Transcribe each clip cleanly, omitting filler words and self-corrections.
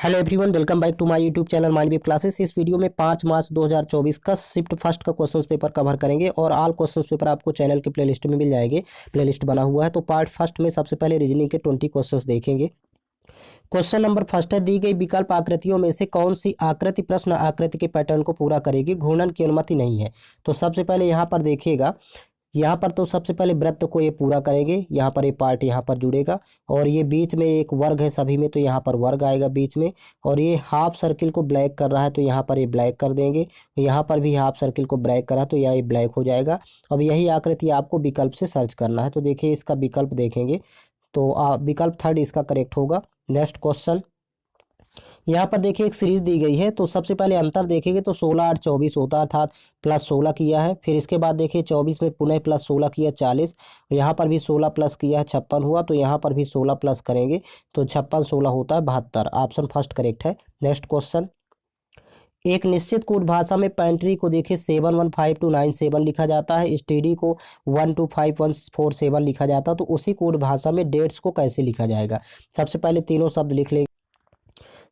Hello everyone, welcome back to my YouTube channel mind web classes. इस video में 5 मार्च 2024 का शिफ्ट फर्स्ट का क्वेश्चंस पेपर कवर करेंगे और ऑल क्वेश्चंस पेपर आपको चैनल के प्लेलिस्ट में मिल जाएंगे। प्लेलिस्ट बना हुआ है। तो पार्ट फर्स्ट में सबसे पहले रीजनिंग के 20 क्वेश्चंस देखेंगे। क्वेश्चन नंबर फर्स्ट है, दी गई विकल्प आकृतियों में से कौन सी आकृति प्रश्न आकृति के पैटर्न को पूरा करेगी, घूर्णन की अनुमति नहीं है। तो सबसे पहले यहाँ पर देखिएगा, यहाँ पर तो सबसे पहले वृत्त को ये पूरा करेंगे। यहाँ पर ये पार्ट यहाँ पर जुड़ेगा और ये बीच में एक वर्ग है सभी में, तो यहाँ पर वर्ग आएगा बीच में। और ये हाफ सर्किल को ब्लैक कर रहा है तो यहाँ पर ये ब्लैक कर देंगे। यहाँ पर भी हाफ सर्किल को ब्लैक करा तो यह ब्लैक हो जाएगा। अब यही आकृति आपको विकल्प से सर्च करना है। तो देखिए इसका विकल्प देखेंगे तो विकल्प थर्ड इसका करेक्ट होगा। नेक्स्ट क्वेश्चन, यहाँ पर देखिए एक सीरीज दी गई है। तो सबसे पहले अंतर देखेंगे तो 16 8 24 होता है, अर्थात प्लस 16 किया है। फिर इसके बाद देखिए 24 में पुनः प्लस 16 किया 40। यहाँ पर भी 16 प्लस किया है 56 हुआ। तो यहाँ पर भी 16 प्लस करेंगे तो 56 16 होता है 72। ऑप्शन फर्स्ट करेक्ट है। नेक्स्ट क्वेश्चन, एक निश्चित कोड भाषा में पेंट्री को देखिए 715 लिखा जाता है, स्टेडी को 125147 लिखा जाता है। तो उसी कोड भाषा में डेट्स को कैसे लिखा जाएगा। सबसे पहले तीनों शब्द लिख लेंगे।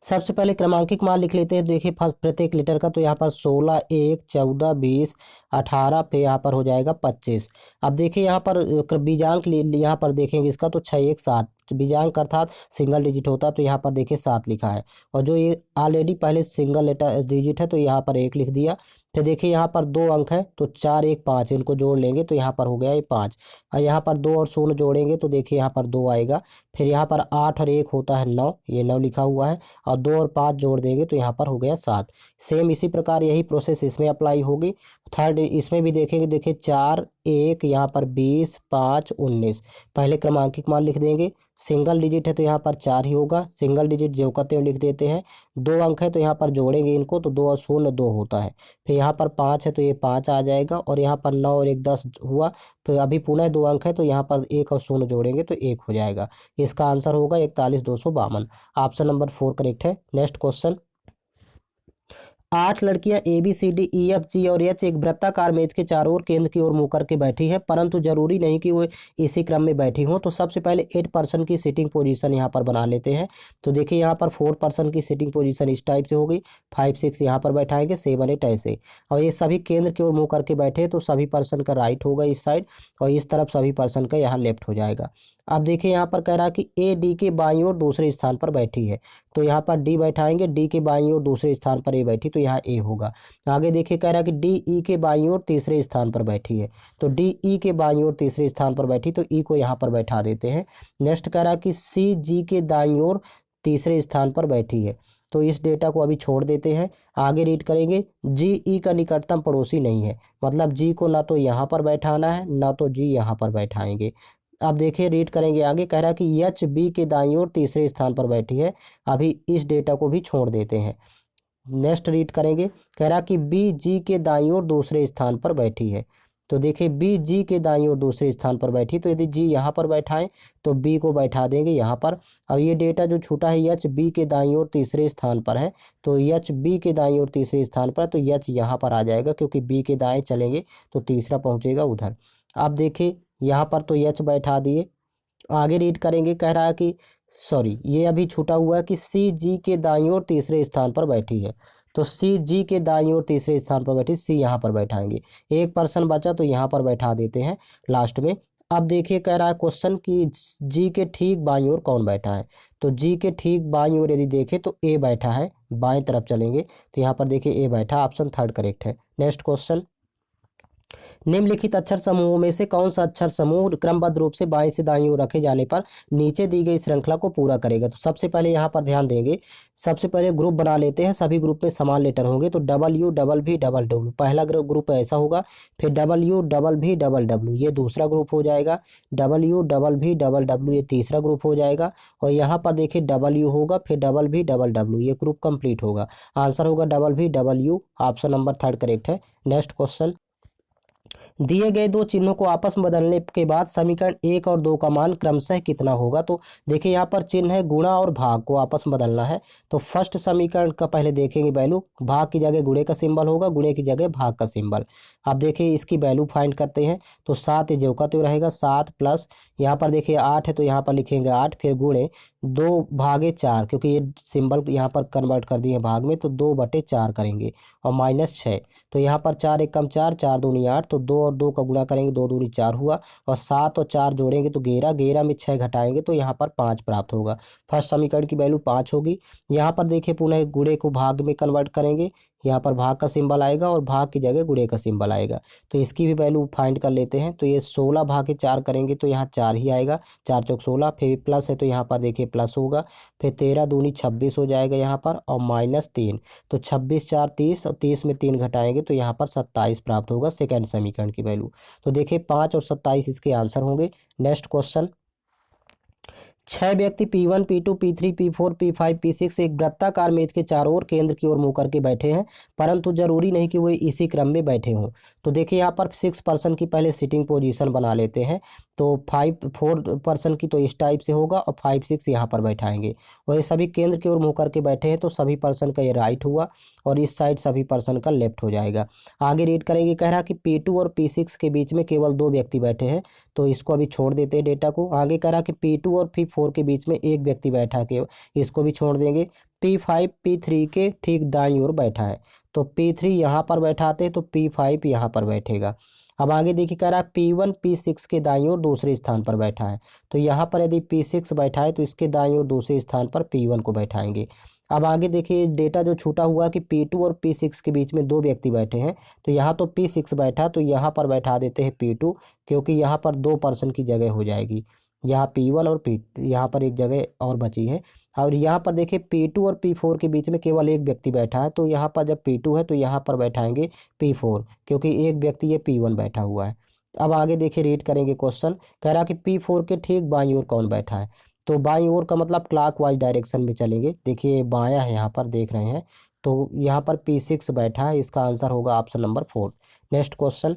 सबसे पहले क्रमांकित मान लिख लेते हैं। देखिए फर्स्ट प्रत्येक लेटर का, तो यहाँ पर 16 1 14 20 18, फिर यहाँ पर हो जाएगा 25। अब देखिए यहाँ पर बीजांक यहाँ पर देखेंगे इसका तो 6 1 7 बीजांक अर्थात सिंगल डिजिट होता है। तो यहाँ पर देखिए 7 लिखा है और जो ये ऑलरेडी पहले सिंगल लेटर डिजिट है तो यहाँ पर 1 लिख दिया। फिर देखिए यहाँ पर 2 अंक है तो 4 1 5, इनको जोड़ लेंगे तो यहाँ पर हो गया ये 5। और यहाँ पर 2 और 0 जोड़ेंगे तो देखिए यहाँ पर 2 आएगा। फिर यहाँ पर 8 और 1 होता है 9, ये 9 लिखा हुआ है। और 2 और 5 जोड़ देंगे तो यहाँ पर हो गया 7। सेम इसी प्रकार यही प्रोसेस इसमें अप्लाई होगी। थर्ड इसमें भी देखेंगे, देखिए 4 1 यहाँ पर 20 5 19। पहले क्रमांकित मान लिख देंगे। सिंगल डिजिट है तो यहाँ पर 4 ही होगा, सिंगल डिजिट जो कहते हैं लिख देते हैं। 2 अंक है तो यहाँ पर जोड़ेंगे इनको तो 2 और 0 2 होता है। फिर यहाँ पर 5 है तो ये 5 आ जाएगा और यहाँ पर 9 और 1 10 हुआ। फिर अभी पुनः 2 अंक है तो यहाँ पर 1 और 0 जोड़ेंगे तो 1 हो जाएगा। इसका आंसर होगा 41 252। ऑप्शन नंबर 4 करेक्ट है। नेक्स्ट क्वेश्चन, 8 लड़कियां ABCDEFG और H एक वृत्ताकार मेज के चारों ओर केंद्र की ओर मुंह करके बैठी है, परंतु जरूरी नहीं कि वो इसी क्रम में बैठी हों। तो सबसे पहले 8 पर्सन की सिटिंग पोजीशन यहाँ पर बना लेते हैं। तो देखिए यहाँ पर 4 पर्सन की सिटिंग पोजीशन इस टाइप से हो गई, 5 6 यहाँ पर बैठाएंगे, 7 8 ऐसे। और ये सभी केंद्र की ओर मुंह करके बैठे तो सभी पर्सन का राइट होगा इस साइड और इस तरफ सभी पर्सन का यहाँ लेफ्ट हो जाएगा। अब देखिए यहाँ पर कह रहा है कि A D के बाईं ओर दूसरे स्थान पर बैठी है। तो यहाँ पर D बैठाएंगे, D के बाईं ओर दूसरे स्थान पर A बैठी तो यहाँ A होगा। आगे देखिए कह रहा है कि D E के बाईं ओर तीसरे स्थान पर बैठी है। तो D E के बाईं ओर तीसरे स्थान पर बैठी तो E को यहाँ पर बैठा देते हैं। नेक्स्ट कह रहा है कि C G के दाईं ओर तीसरे स्थान पर बैठी है। तो इस डेटा को अभी छोड़ देते हैं। आगे रीड करेंगे, जी ई का निकटतम पड़ोसी नहीं है, मतलब जी को ना तो यहाँ पर बैठाना है ना तो जी यहाँ पर बैठाएंगे। अब देखिए रीड करेंगे आगे, कह रहा है कि एच बी के दाईं ओर तीसरे स्थान पर बैठी है। अभी इस डेटा को भी छोड़ देते हैं। नेक्स्ट रीड करेंगे, कह रहा कि बी जी के दाईं ओर दूसरे स्थान पर बैठी है। तो देखिए बी जी के दाईं ओर दूसरे स्थान पर बैठी, तो यदि जी यहाँ पर बैठाएं तो बी को बैठा देंगे यहाँ पर। अब ये डेटा जो छूटा है एच बी के दाईं ओर तीसरे स्थान पर है, तो एच बी के दाईं ओर तीसरे स्थान पर, तो एच यहाँ पर आ जाएगा क्योंकि बी के दाएं चलेंगे तो तीसरा पहुँचेगा उधर। अब देखिए यहाँ पर तो एच बैठा दिए। आगे रीड करेंगे, कह रहा है कि ये अभी छूटा हुआ है कि सी जी के दाईं ओर तीसरे स्थान पर बैठी है। तो सी जी के दाईं ओर तीसरे स्थान पर बैठी, सी यहाँ पर बैठाएंगे। एक पर्सन बचा तो यहाँ पर बैठा देते हैं लास्ट में। अब देखिए कह रहा है क्वेश्चन कि जी के ठीक बाईं ओर कौन बैठा है। तो जी के ठीक बाईं ओर यदि देखें तो ए बैठा है, बाएं तरफ चलेंगे तो यहाँ पर देखिए ए बैठा। ऑप्शन थर्ड करेक्ट है। नेक्स्ट क्वेश्चन, निम्नलिखित अक्षर समूहों में से कौन सा अक्षर समूह क्रमबद्ध रूप से बाएं से दाईं ओर रखे जाने पर नीचे दी गई श्रृंखला को पूरा करेगा। तो सबसे पहले यहाँ पर ध्यान देंगे, सबसे पहले ग्रुप बना लेते हैं। सभी ग्रुप में समान लेटर होंगे तो डबल भी डबल डब्ल्यू पहला ग्रुप ऐसा होगा। फिर डबल डब्ल्यू ये दूसरा ग्रुप हो जाएगा। डबल भी डबल डब्ल्यू ये तीसरा ग्रुप हो जाएगा। और यहाँ पर देखिए डबल्यू होगा, फिर डबल डब्ल्यू ये ग्रुप कंप्लीट होगा। आंसर होगा डबल भी W. Option number third correct है। नेक्स्ट क्वेश्चन, दिए गए दो चिन्हों को आपस में बदलने के बाद समीकरण 1 और 2 का मान क्रमशः कितना होगा। तो देखिए यहाँ पर चिन्ह है गुणा और भाग को आपस में बदलना है। तो फर्स्ट समीकरण का पहले देखेंगे वैल्यू, भाग की जगह गुणे का सिंबल होगा, गुणे की जगह भाग का सिंबल। अब देखिए इसकी वैल्यू फाइंड करते हैं। तो 7 जो का तो रहेगा 7 प्लस यहाँ पर देखिए 8 है तो यहाँ पर लिखेंगे 8, फिर गुणे 2/4, क्योंकि ये सिंबल यहाँ पर कन्वर्ट कर दिए भाग में, तो 2/4 करेंगे और -6। तो यहाँ पर 4 एक कम 4, 4 दूनी 8, तो 2 और 2 का गुणा करेंगे, 2 दूनी 4 हुआ, और 7 और 4 जोड़ेंगे तो 11, 11 में 6 घटाएंगे तो यहाँ पर 5 प्राप्त होगा। फर्स्ट समीकरण की वैल्यू 5 होगी। यहाँ पर देखिए पुनः गुणे को भाग में कन्वर्ट करेंगे, यहाँ पर भाग का सिंबल आएगा और भाग की जगह गुणे का सिंबल आएगा, तो इसकी भी वैल्यू फाइंड कर लेते हैं। तो ये 16/4 करेंगे तो यहाँ 4 ही आएगा, 4 चौक 16, फिर प्लस है तो यहाँ पर देखिए प्लस होगा, फिर 13 दूनी 26 हो जाएगा यहाँ पर, और -3, तो 26 4 30, और 30 में 3 घटाएंगे तो यहाँ पर 27 प्राप्त होगा सेकेंड समीकरण की वैल्यू। तो देखिए 5 और 27 इसके आंसर होंगे। नेक्स्ट क्वेश्चन, 6 व्यक्ति P1 P2 P3 P4 P5 P6 एक वृत्ताकार मेज के चारों ओर केंद्र की ओर मुंह करके बैठे हैं, परंतु जरूरी नहीं कि वे इसी क्रम में बैठे हों। तो देखिए यहाँ पर 6 पर्सन की पहले सिटिंग पोजीशन बना लेते हैं। तो 4 पर्सन की तो इस टाइप से होगा, और 5 6 यहाँ पर बैठाएंगे, और ये सभी केंद्र की ओर मुंह करके बैठे हैं, तो सभी पर्सन का ये राइट हुआ, और इस साइड सभी पर्सन का लेफ्ट हो जाएगा। आगे रीड करेंगे, कह रहा कि P2 और P6 के बीच में केवल 2 व्यक्ति बैठे हैं, तो इसको अभी छोड़ देते हैं डेटा को। आगे कह रहा कि P2 और P4 के बीच में एक व्यक्ति बैठा है, इसको भी छोड़ देंगे। P5 P3 के ठीक दाईं ओर बैठा है, तो P3 यहाँ पर बैठाते हैं, तो P5 यहाँ पर बैठेगा। अब आगे देखिए, कह रहा है P1 P6 के दाईं ओर दूसरे स्थान पर बैठा है, तो यहाँ पर यदि P6 बैठा है तो इसके दाईं ओर दूसरे स्थान पर P1 को बैठाएंगे। अब आगे देखिए डेटा जो छूटा हुआ कि P2 और P6 के बीच में 2 व्यक्ति बैठे हैं, तो यहाँ तो P6 बैठा, तो यहाँ पर बैठा देते हैं P2, क्योंकि यहाँ पर 2 पर्सन की जगह हो जाएगी। यहाँ P1 और P यहाँ पर एक जगह और बची है। और यहाँ पर देखिए P2 और P4 के बीच में केवल एक व्यक्ति बैठा है, तो यहाँ पर जब P2 है तो यहाँ पर बैठाएंगे P4, क्योंकि एक व्यक्ति ये P1 बैठा हुआ है। अब आगे देखिए रीड करेंगे क्वेश्चन, कह रहा कि P4 के ठीक बाईं ओर कौन बैठा है। तो बाईं ओर का मतलब क्लॉकवाइज डायरेक्शन में चलेंगे। देखिए बायां है, यहाँ पर देख रहे हैं, तो यहाँ पर P6 बैठा है, इसका आंसर होगा ऑप्शन नंबर 4। नेक्स्ट क्वेश्चन,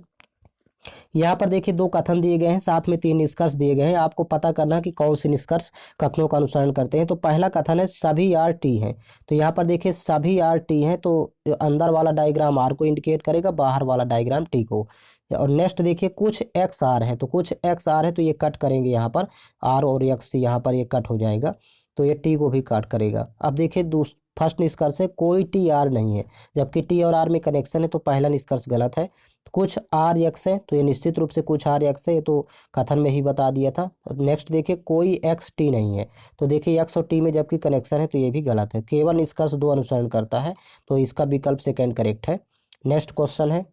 यहाँ पर देखिए 2 कथन दिए गए हैं, साथ में 3 निष्कर्ष दिए गए हैं। आपको पता करना है कि कौन से निष्कर्ष कथनों का अनुसरण करते हैं। तो पहला कथन है सभी आर टी हैं, तो यहाँ पर देखिए सभी आर टी हैं, तो अंदर वाला डायग्राम आर को इंडिकेट करेगा, बाहर वाला डायग्राम टी को। और नेक्स्ट देखिए कुछ एक्स आर है, तो कुछ एक्स आर है तो ये कट करेंगे, यहाँ पर आर और एक्स यहाँ पर ये कट हो जाएगा, तो ये टी को भी कट करेगा। अब देखिए फर्स्ट निष्कर्ष है कोई टी आर नहीं है, जबकि टी और आर में कनेक्शन है, तो पहला निष्कर्ष गलत है। कुछ आर एक्स है, तो ये निश्चित रूप से कुछ आर एक्स है, ये तो कथन में ही बता दिया था। नेक्स्ट देखिए कोई एक्स टी नहीं है, तो देखिए एक्स और टी में जबकि कनेक्शन है, तो ये भी गलत है। केवल निष्कर्ष 2 अनुसरण करता है, तो इसका विकल्प सेकंड करेक्ट है। नेक्स्ट क्वेश्चन है,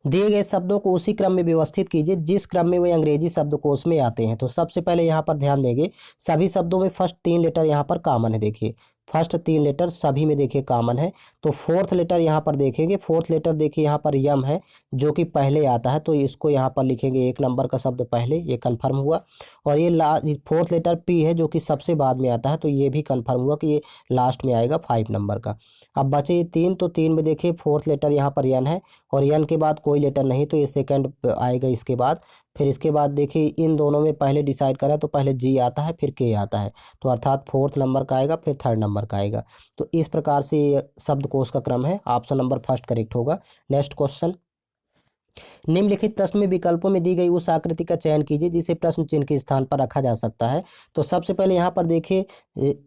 दिए गए शब्दों को उसी क्रम में व्यवस्थित कीजिए जिस क्रम में वे अंग्रेजी शब्दकोश में आते हैं। तो सबसे पहले यहाँ पर ध्यान देंगे, सभी शब्दों में फर्स्ट 3 लेटर यहाँ पर कॉमन है। देखिए फर्स्ट 3 लेटर सभी में देखिए कॉमन है, तो फोर्थ लेटर यहाँ पर देखेंगे, फोर्थ लेटर देखिए यहाँ पर यम है जो कि पहले आता है, तो इसको यहाँ पर लिखेंगे 1 नंबर का शब्द पहले, ये कन्फर्म हुआ। और ये फोर्थ लेटर पी है जो कि सबसे बाद में आता है, तो ये भी कन्फर्म हुआ कि ये लास्ट में आएगा 5 नंबर का। अब बचे ये 3, तो 3 में देखिए फोर्थ लेटर यहाँ पर यन है, और यन के बाद कोई लेटर नहीं, तो ये सेकंड आएगा इसके बाद। फिर इसके बाद देखिए इन दोनों में पहले डिसाइड करें, तो पहले जी आता है फिर के आता है, तो अर्थात फोर्थ नंबर का आएगा फिर थर्ड नंबर का आएगा। तो इस प्रकार से ये शब्दकोश का क्रम है, ऑप्शन नंबर फर्स्ट करेक्ट होगा। नेक्स्ट क्वेश्चन, निम्नलिखित प्रश्न में विकल्पों में दी गई उस आकृति का चयन कीजिए जिसे प्रश्न चिन्ह के स्थान पर रखा जा सकता है। तो सबसे पहले यहाँ पर देखिए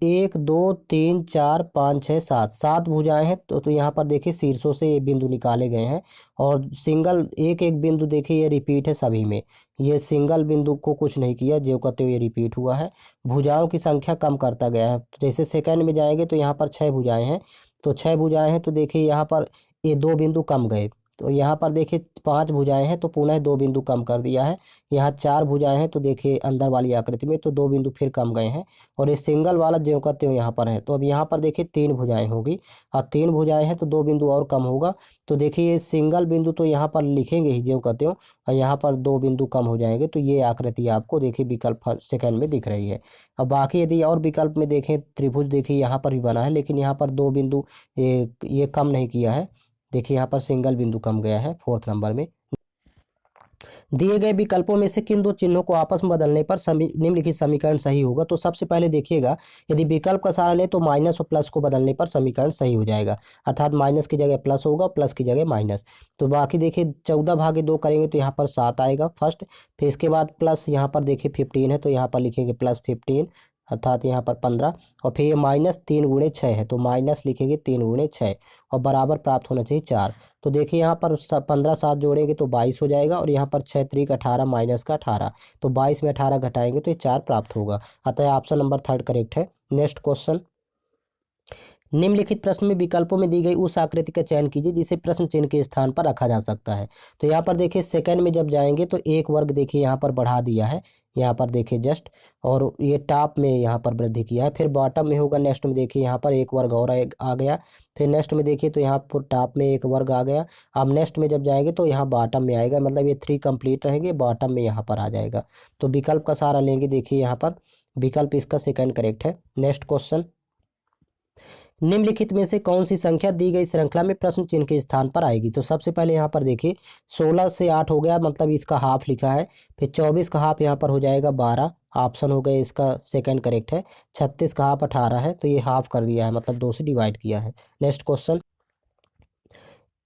1 2 3 4 5 6 7 7 भुजाएं हैं, तो यहाँ पर देखिए शीर्षों से ये बिंदु निकाले गए हैं, और सिंगल एक एक बिंदु देखिए ये रिपीट है सभी में, ये सिंगल बिंदु को कुछ नहीं किया, जो कहते हुए ये रिपीट हुआ है। भुजाओं की संख्या कम करता गया है, जैसे सेकंड में जाएंगे तो यहाँ पर 6 भुजाएं हैं, तो 6 भुजाएं हैं, तो देखिए यहाँ पर ये 2 बिंदु कम गए। तो यहाँ पर देखिए 5 भुजाएं हैं, तो पुनः 2 बिंदु कम कर दिया है। यहाँ 4 भुजाएं हैं, तो देखिए अंदर वाली आकृति में तो 2 बिंदु फिर कम गए हैं, और ये सिंगल वाला ज्यों का त्यों यहाँ पर है, तो अब यहाँ पर देखिए 3 भुजाएं होगी, और 3 भुजाएं हैं तो 2 बिंदु और कम होगा। तो देखिए ये सिंगल बिंदु तो यहाँ पर लिखेंगे ही ज्यों का त्यों, और यहाँ पर 2 बिंदु कम हो जाएंगे, तो ये आकृति आपको देखिए विकल्प सेकंड में दिख रही है। अब बाकी यदि और विकल्प में देखें, त्रिभुज देखिए यहाँ पर भी बना है, लेकिन यहाँ पर 2 बिंदु ये कम नहीं किया है, देखिए यहाँ पर सिंगल बिंदु कम गया है फोर्थ नंबर में। दिए गए विकल्पों में से किन दो चिन्हों को आपस में बदलने पर निम्नलिखित समीकरण सही होगा। तो सबसे पहले देखिएगा, यदि विकल्प का सहारा लें तो माइनस और प्लस को बदलने पर समीकरण सही हो जाएगा, अर्थात माइनस की जगह प्लस होगा, प्लस की जगह माइनस। तो बाकी देखिए 14/2 करेंगे तो यहाँ पर 7 आएगा फर्स्ट। फिर इसके बाद प्लस यहाँ पर देखिए 15 है तो यहाँ पर लिखेंगे +15, अर्थात यहाँ पर 15। और फिर ये -3 × 6 है तो माइनस लिखेंगे 3 × 6 और बराबर प्राप्त होना चाहिए 4। तो देखिए यहाँ पर 15 7 जोड़ेंगे तो 22 हो जाएगा, और यहाँ पर 6 3 18 माइनस का 18, तो 22 में 18 घटाएंगे तो ये 4 प्राप्त होगा। अतः ऑप्शन नंबर 3 करेक्ट है। नेक्स्ट क्वेश्चन, निम्नलिखित प्रश्न में विकल्पों में दी गई उस आकृति का चयन कीजिए जिसे प्रश्न चिन्ह के स्थान पर रखा जा सकता है। तो यहाँ पर देखिए सेकंड में जब जाएंगे तो एक वर्ग देखिए यहाँ पर बढ़ा दिया है, यहाँ पर देखिए जस्ट, और ये टॉप में यहाँ पर वृद्धि किया है। फिर बॉटम में होगा, नेक्स्ट में देखिए यहाँ पर एक वर्ग और आ गया। फिर नेक्स्ट में देखिए तो यहाँ पर टॉप में एक वर्ग आ गया। अब नेक्स्ट में जब जाएंगे तो यहाँ बॉटम में आएगा, मतलब ये 3 कंप्लीट रहेंगे, बॉटम में यहाँ पर आ जाएगा। तो विकल्प का सहारा लेंगे, देखिए यहाँ पर विकल्प इसका सेकंड करेक्ट है। नेक्स्ट क्वेश्चन, निम्नलिखित में से कौन सी संख्या दी गई श्रृंखला में प्रश्न चिन्ह के स्थान पर आएगी। तो सबसे पहले यहाँ पर देखिए 16 से 8 हो गया, मतलब इसका हाफ लिखा है। फिर 24 का हाफ यहाँ पर हो जाएगा 12, ऑप्शन हो गया इसका सेकंड करेक्ट है। 36 का हाफ 18 है तो ये हाफ कर दिया है, मतलब 2 से डिवाइड किया है। नेक्स्ट क्वेश्चन,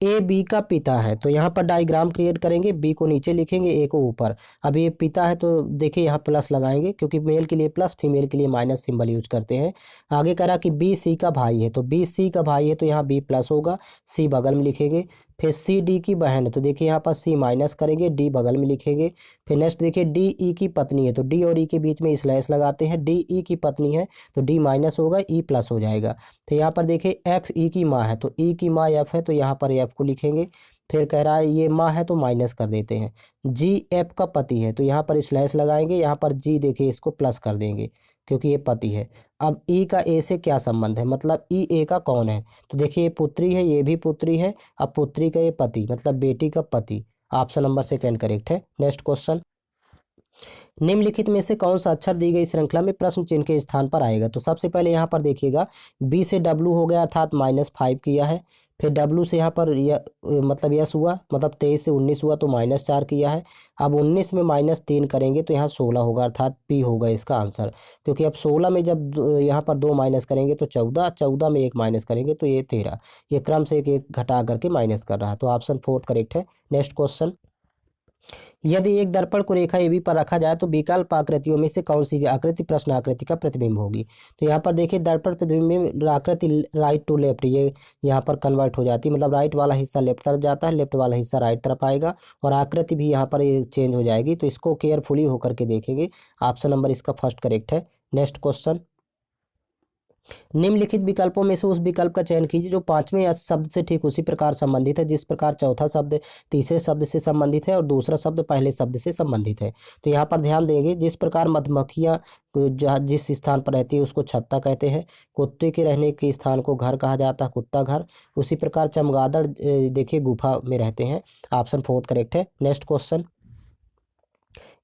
ए बी का पिता है तो यहाँ पर डायग्राम क्रिएट करेंगे, बी को नीचे लिखेंगे, ए को ऊपर। अब ये पिता है तो देखिए यहाँ प्लस लगाएंगे, क्योंकि मेल के लिए प्लस, फीमेल के लिए माइनस सिंबल यूज करते हैं। आगे कह रहा कि बी सी का भाई है, तो बी सी का भाई है तो यहाँ बी प्लस होगा, सी बगल में लिखेंगे। फिर सी डी की बहन है तो देखिए यहाँ पर सी माइनस करेंगे, डी बगल में लिखेंगे। फिर नेक्स्ट देखिए डी ई की पत्नी है तो डी और ई के बीच में स्लैश लगाते हैं, डी ई की पत्नी है तो डी माइनस होगा, ई प्लस हो जाएगा। तो यहाँ पर देखिए एफ ई की माँ है तो ई की माँ एफ है तो यहाँ पर एफ को लिखेंगे। फिर कह रहा है ये माँ है तो माइनस कर देते हैं। जी एफ का पति है तो यहाँ पर स्लैश लगाएंगे, यहाँ पर जी देखिए इसको प्लस कर देंगे क्योंकि ये पति है। अब ई का ए से क्या संबंध है, मतलब ई ए का कौन है। तो देखिए ये पुत्री है, ये भी पुत्री है। अब पुत्री का ये पति, मतलब बेटी का पति। ऑप्शन नंबर सेकंड करेक्ट है। नेक्स्ट क्वेश्चन, निम्नलिखित में से कौन सा अक्षर दी गई श्रृंखला में प्रश्न चिन्ह के स्थान पर आएगा। तो सबसे पहले यहाँ पर देखिएगा बी से डब्लू हो गया, अर्थात -5 किया है। फिर डब्लू से यहाँ पर मतलब यस हुआ, मतलब 23 से 19 हुआ तो -4 किया है। अब 19 में -3 करेंगे तो यहाँ 16 होगा, अर्थात पी होगा इसका आंसर। क्योंकि अब 16 में जब यहाँ पर 2 माइनस करेंगे तो 14, 14 में 1 माइनस करेंगे तो ये 13। ये क्रम से एक एक घटा करके माइनस कर रहा है, तो ऑप्शन 4 करेक्ट है। नेक्स्ट क्वेश्चन, यदि एक दर्पण को रेखा AB पर रखा जाए तो विकल्प आकृतियों में से कौन सी भी आकृति प्रश्न आकृति का प्रतिबिंब होगी। तो यहाँ पर देखिए दर्पण प्रतिबिंब में आकृति राइट टू लेफ्ट ये यहाँ पर कन्वर्ट हो जाती है, मतलब राइट वाला हिस्सा लेफ्ट तरफ जाता है, लेफ्ट वाला हिस्सा राइट तरफ आएगा, और आकृति भी यहाँ पर ये चेंज हो जाएगी। तो इसको केयरफुली होकर के देखेंगे। ऑप्शन नंबर इसका फर्स्ट करेक्ट है। नेक्स्ट क्वेश्चन, निम्नलिखित विकल्पों में से उस विकल्प का चयन कीजिए जो पांचवें शब्द से ठीक उसी प्रकार संबंधित है जिस प्रकार चौथा शब्द तीसरे शब्द से संबंधित है और दूसरा शब्द पहले शब्द से संबंधित है। तो यहाँ पर ध्यान देंगे, जिस प्रकार मधुमक्खियाँ जहाँ जिस स्थान पर रहती है उसको छत्ता कहते हैं, कुत्ते के रहने के स्थान को घर कहा जाता है, कुत्ता घर। उसी प्रकार चमगादड़ देखिए गुफा में रहते हैं। ऑप्शन 4 करेक्ट है। नेक्स्ट क्वेश्चन,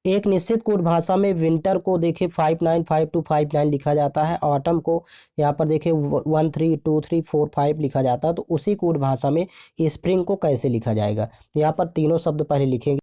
एक निश्चित कोड भाषा में विंटर को देखिए 595259 लिखा जाता है, ऑटम को यहाँ पर देखिए 132345 लिखा जाता है। तो उसी कोड भाषा में स्प्रिंग को कैसे लिखा जाएगा। यहाँ पर तीनों शब्द पहले लिखेंगे।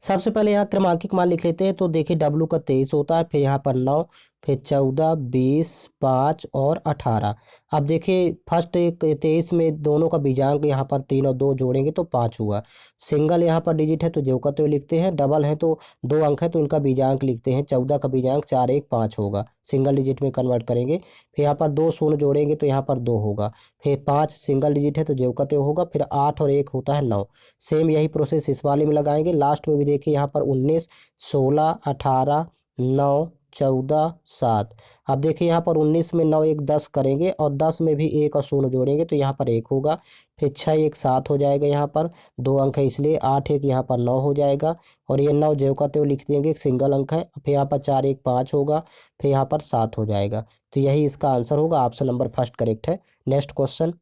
सबसे पहले यहाँ क्रमांकित मान लिख लेते हैं। तो देखिए डब्लू का 23 होता है, फिर यहाँ पर 9, फिर 14, 20, 5 और 18। अब देखिए फर्स्ट 23 में दोनों का बीजांक यहाँ पर 3 और 2 जोड़ेंगे तो 5 हुआ। सिंगल यहाँ पर डिजिट है तो जो का तो लिखते हैं, डबल है तो 2 अंक है तो इनका बीजांक लिखते हैं। 14 का बीजांक 4 1 5 होगा, सिंगल डिजिट में कन्वर्ट करेंगे। फिर यहाँ पर 2 शून्य जोड़ेंगे तो यहाँ पर 2 होगा। फिर 5 सिंगल डिजिट है तो जो का तो होगा। फिर 8 और 1 होता है 9। सेम यही प्रोसेस इस वाले में लगाएंगे। लास्ट में भी देखिए यहाँ पर 19, 16, 18, 9, 14, 7। अब देखिए यहाँ पर 19 में 9 1 10 करेंगे और 10 में भी 1 और शून्य जोड़ेंगे तो यहाँ पर 1 होगा। फिर 6 1 7 हो जाएगा, यहाँ पर 2 अंक है इसलिए 8 1 यहाँ पर 9 हो जाएगा। और ये 9 ज्यों का त्यों लिख देंगे, सिंगल अंक है। फिर यहाँ पर 4 1 5 होगा, फिर यहाँ पर 7 हो जाएगा। तो यही इसका आंसर होगा। ऑप्शन नंबर फर्स्ट करेक्ट है। नेक्स्ट क्वेश्चन,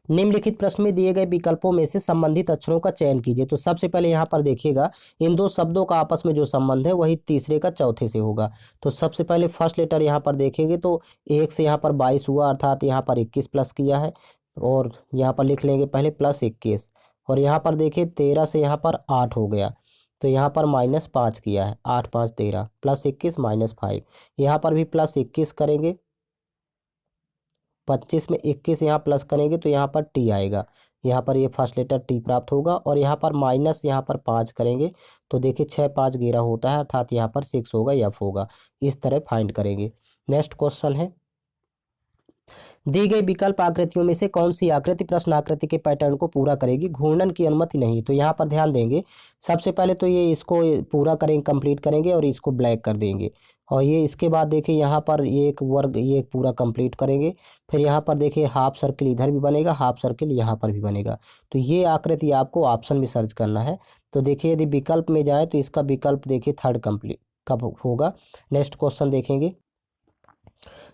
निम्नलिखित प्रश्न में दिए गए विकल्पों में से संबंधित अक्षरों का चयन कीजिए। तो सबसे पहले यहाँ पर देखिएगा इन दो शब्दों का आपस में जो संबंध है वही तीसरे का चौथे से होगा। तो सबसे पहले फर्स्ट लेटर यहाँ पर देखेंगे तो 1 से यहाँ पर 22 हुआ, अर्थात यहाँ पर 21 प्लस किया है, और यहाँ पर लिख लेंगे पहले +21। और यहाँ पर देखिए 13 से यहाँ पर 8 हो गया, तो यहाँ पर -5 किया है, 8 5 13 +21 -5, यहाँ पर भी +21 करेंगे, 25 में 21 यहाँ प्लस करेंगे तो यहाँ पर टी आएगा, यहाँ पर ये फर्स्ट लेटर टी प्राप्त होगा। और यहाँ पर माइनस यहाँ पर 5 करेंगे तो देखिए 6 5 11 होता है, अर्थात यहाँ पर 6 होगा, एफ होगा। इस तरह फाइंड करेंगे। नेक्स्ट क्वेश्चन है, दी गई विकल्प आकृतियों में से कौन सी आकृति प्रश्न आकृति के पैटर्न को पूरा करेगी, घूर्णन की अनुमति नहीं। तो यहाँ पर ध्यान देंगे, सबसे पहले तो ये इसको पूरा करेंगे, कंप्लीट करेंगे और इसको ब्लैक कर देंगे। और ये इसके बाद देखिए यहाँ पर ये एक वर्ग ये पूरा कंप्लीट करेंगे। फिर यहाँ पर देखिए हाफ सर्किल इधर भी बनेगा, हाफ सर्किल यहाँ पर भी बनेगा। तो ये आकृति आपको ऑप्शन में सर्च करना है। तो देखिए यदि विकल्प में जाए तो इसका विकल्प देखिए थर्ड कंप्लीट कब होगा। नेक्स्ट क्वेश्चन देखेंगे,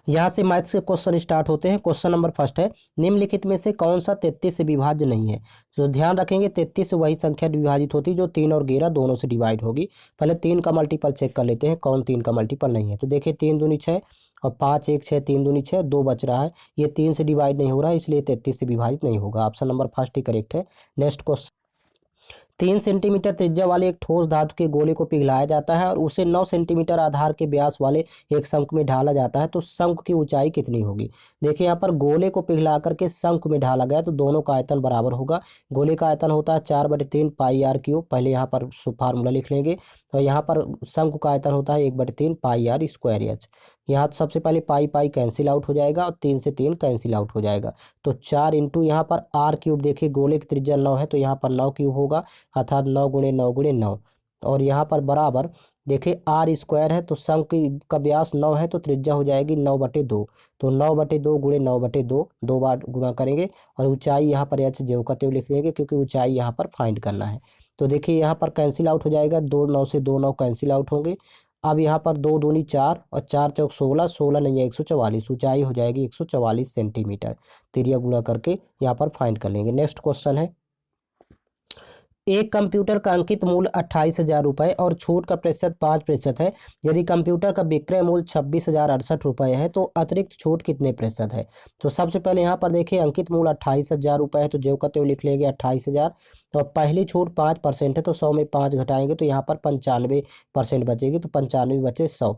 यहाँ से मैथ्स के क्वेश्चन स्टार्ट होते हैं। क्वेश्चन नंबर फर्स्ट है, निम्नलिखित में से कौन सा 33 से विभाज्य नहीं है। तो ध्यान रखेंगे 33 से वही संख्या विभाजित होती है जो 3 और 11 दोनों से डिवाइड होगी। पहले 3 का मल्टीपल चेक कर लेते हैं, कौन 3 का मल्टीपल नहीं है। तो देखिए 3 दूनी 6 और 5 1 6, 3 दूनी 6, 2 बच रहा है, ये 3 से डिवाइड नहीं हो रहा है, इसलिए 33 से विभाजित नहीं होगा। ऑप्शन नंबर फर्स्ट ही करेक्ट है। नेक्स्ट क्वेश्चन, 3 सेंटीमीटर त्रिज्या वाले एक ठोस धातु के गोले को पिघलाया जाता है और उसे 9 सेंटीमीटर आधार के व्यास वाले एक शंकु में ढाला जाता है, तो शंकु की ऊंचाई कितनी होगी। देखिए यहाँ पर गोले को पिघला करके शंकु में ढाला गया तो दोनों का आयतन बराबर होगा। गोले का आयतन होता है 4/3 पाई आर क्यूब, पहले यहाँ पर फार्मूला लिख लेंगे। और यहाँ पर शंकु का आयतन होता है 1/3 पाई आर स्क्वायर एच। यहाँ तो सबसे पहले पाई पाई कैंसिल आउट हो जाएगा और 3 से 3 कैंसिल आउट हो जाएगा। तो 4 इंटू यहाँ पर आर क्यूब, देखिए गोले की त्रिज्या 9 है तो यहाँ पर 9 क्यूब होगा, अर्थात 9 गुणे 9 गुणे 9। और यहाँ पर बराबर देखिए आर स्क्वायर है तो शंकु का व्यास 9 है तो त्रिज्या हो जाएगी 9/2। तो 9/2 गुणे 9/2, 2 बार गुणा करेंगे। और ऊंचाई यहाँ पर एच ज्यों का त्यों लिख देंगे क्योंकि ऊंचाई यहाँ पर फाइंड करना है। तो देखिए यहाँ पर कैंसिल आउट हो जाएगा, 2 9 से 2 9 कैंसिल आउट होंगे। अब यहाँ पर 2 दूनी 4 और 4 चौक 16, 16 नहीं है 144, ऊंचाई हो जाएगी 144 सेंटीमीटर। तिरिया गुणा करके यहाँ पर फाइंड कर लेंगे। नेक्स्ट क्वेश्चन है, एक कंप्यूटर का अंकित मूल्य 28,000 रुपये और छूट का प्रतिशत 5% है। यदि कंप्यूटर का विक्रय मूल्य 26,068 रुपये है तो अतिरिक्त छूट कितने प्रतिशत है। तो सबसे पहले यहाँ पर देखिए अंकित मूल्य 28,000 रुपये है तो ज्यों का त्यों लिख लेंगे 28,000। और पहली छूट 5% है तो 100 में 5 घटाएंगे तो यहाँ पर 95% बचेगी, तो 95 बचे 100।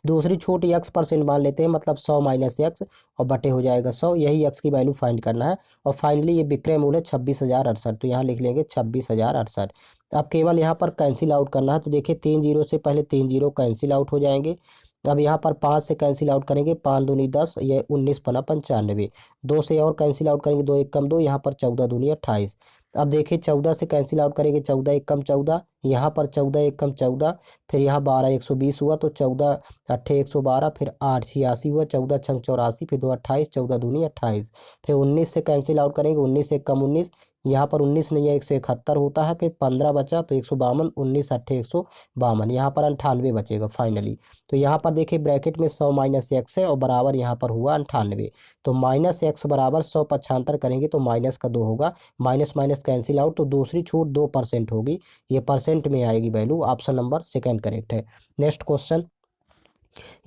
दूसरी छूट x% मान लेते हैं, मतलब 100 माइनस एक्स और बटे हो जाएगा 100, यही x की वैल्यू फाइंड करना है। और फाइनली ये विक्रय मूल्य 26,068, तो यहाँ लिख लेंगे 26,068। अब केवल यहाँ पर कैंसिल आउट करना है। तो देखिए 3 जीरो से पहले 3 जीरो कैंसिल आउट हो जाएंगे। अब यहाँ पर 5 से कैंसिल आउट करेंगे, 5 दूनी 10, ये 19 पना 95। 2 से और कैंसिल आउट करेंगे, 2 1 कम 2, यहाँ पर 14 दूनी 28। अब देखिए 14 से कैंसिल आउट करेंगे, 14 1 कम 14, यहाँ पर 14 1 कम 14, फिर यहाँ 12 120 हुआ तो 14 8 112, फिर 8 86 हुआ, 14 6 84, फिर 2 28, 14 दूनी 28। फिर 19 से कैंसिल आउट करेंगे, 19 1 कम 19, यहाँ पर 19 नहीं है 171 होता है, फिर 15 बचा तो 152, 19 8 152, यहाँ पर 98 बचेगा फाइनली। तो यहाँ पर देखिए ब्रैकेट में 100 माइनस एक्स है और बराबर यहाँ पर हुआ 98। तो माइनस एक्स बराबर 100 पक्षांतर करेंगे तो माइनस का 2 होगा, माइनस माइनस कैंसिल आउट, तो दूसरी छूट 2% होगी, ये परसेंट में आएगी value. Option number second correct है। नेक्स्ट क्वेश्चन,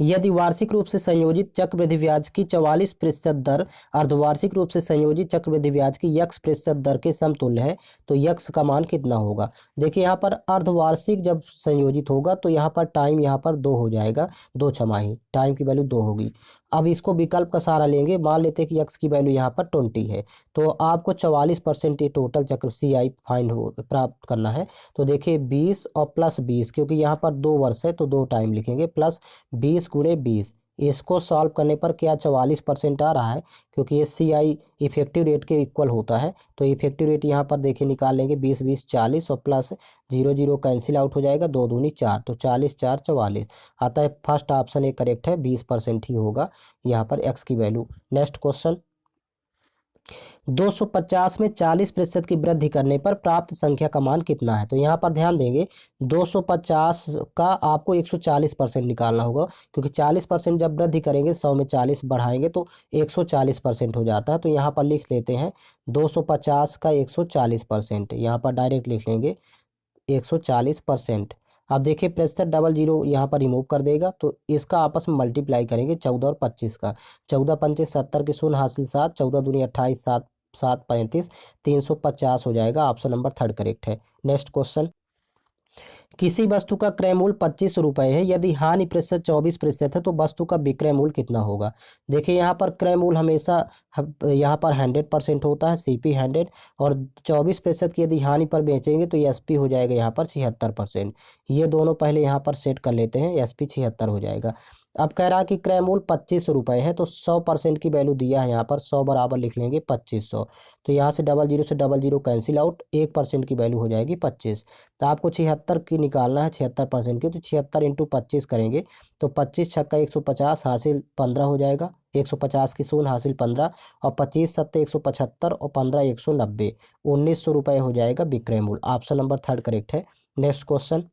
यदि वार्षिक रूप से संयोजित चक्रवृद्धि ब्याज की 44% दर अर्धवार्षिक रूप से संयोजित चक्रवृद्धि ब्याज की x% दर के समतुल्य है तो x का मान कितना होगा। देखिए यहाँ पर अर्धवार्षिक जब संयोजित होगा तो यहाँ पर टाइम यहाँ पर 2 हो जाएगा, 2 छमाही, टाइम की वैल्यू 2 होगी। अब इसको विकल्प का सहारा लेंगे, मान लेते हैं कि x की वैल्यू यहाँ पर 20 है तो आपको 44% ये टोटल चक्र CI फाइंड प्राप्त करना है। तो देखिए 20 और प्लस 20, क्योंकि यहाँ पर 2 वर्ष है तो 2 टाइम लिखेंगे, प्लस 20 गुणे 20। इसको सॉल्व करने पर क्या 44% आ रहा है, क्योंकि ये CI इफेक्टिव रेट के इक्वल होता है। तो इफेक्टिव रेट यहाँ पर देखिए निकाल लेंगे, 20 20 40 और प्लस 0 0 कैंसिल आउट हो जाएगा, 2 दूनी 4, तो 40 4 44 आता है। फर्स्ट ऑप्शन एक करेक्ट है, 20% ही होगा यहाँ पर x की वैल्यू। नेक्स्ट क्वेश्चन, 250 में 40% की वृद्धि करने पर प्राप्त संख्या का मान कितना है। तो यहाँ पर ध्यान देंगे 250 का आपको 140% निकालना होगा, क्योंकि 40% जब वृद्धि करेंगे 100 में 40 बढ़ाएंगे तो 140% हो जाता है। तो यहाँ पर लिख लेते हैं 250 का 140%, यहाँ पर डायरेक्ट लिख लेंगे 140%। अब देखिए प्रतिशत डबल जीरो यहाँ पर रिमूव कर देगा तो इसका आपस में मल्टीप्लाई करेंगे 14 और 25 का, 14 पंचे 70 के 0 हासिल 7, 14 दूनी 28, 7 7 35 350 हो जाएगा। ऑप्शन नंबर थर्ड करेक्ट है। नेक्स्ट क्वेश्चन, किसी वस्तु का क्रय मूल्य 25 रुपये है, यदि हानि प्रतिशत 24% है तो वस्तु का विक्रय मूल्य कितना होगा। देखिए यहाँ पर क्रय मूल्य हमेशा यहाँ पर 100% होता है, CP 100, और 24% की यदि हानि पर बेचेंगे तो SP हो जाएगा यहाँ पर 76%। ये दोनों पहले यहाँ पर सेट कर लेते हैं, SP 76 हो जाएगा। अब कह रहा है कि क्रय मूल्य 25 रुपये है, तो 100% की वैल्यू दिया है यहाँ पर, 100 बराबर लिख लेंगे 2500। तो यहाँ से डबल जीरो कैंसिल आउट, 1% की वैल्यू हो जाएगी 25। तो आपको 76 की निकालना है, 76% की, तो 76 इंटू 25 करेंगे तो 25 छक्का 150 हासिल 15 हो जाएगा। 150 की शून्य हासिल 15, और 25 सत्ते 175, और 15 190, 1900 रुपये हो जाएगा विक्रय मूल्य। ऑप्शन नंबर थर्ड करेक्ट है। नेक्स्ट क्वेश्चन,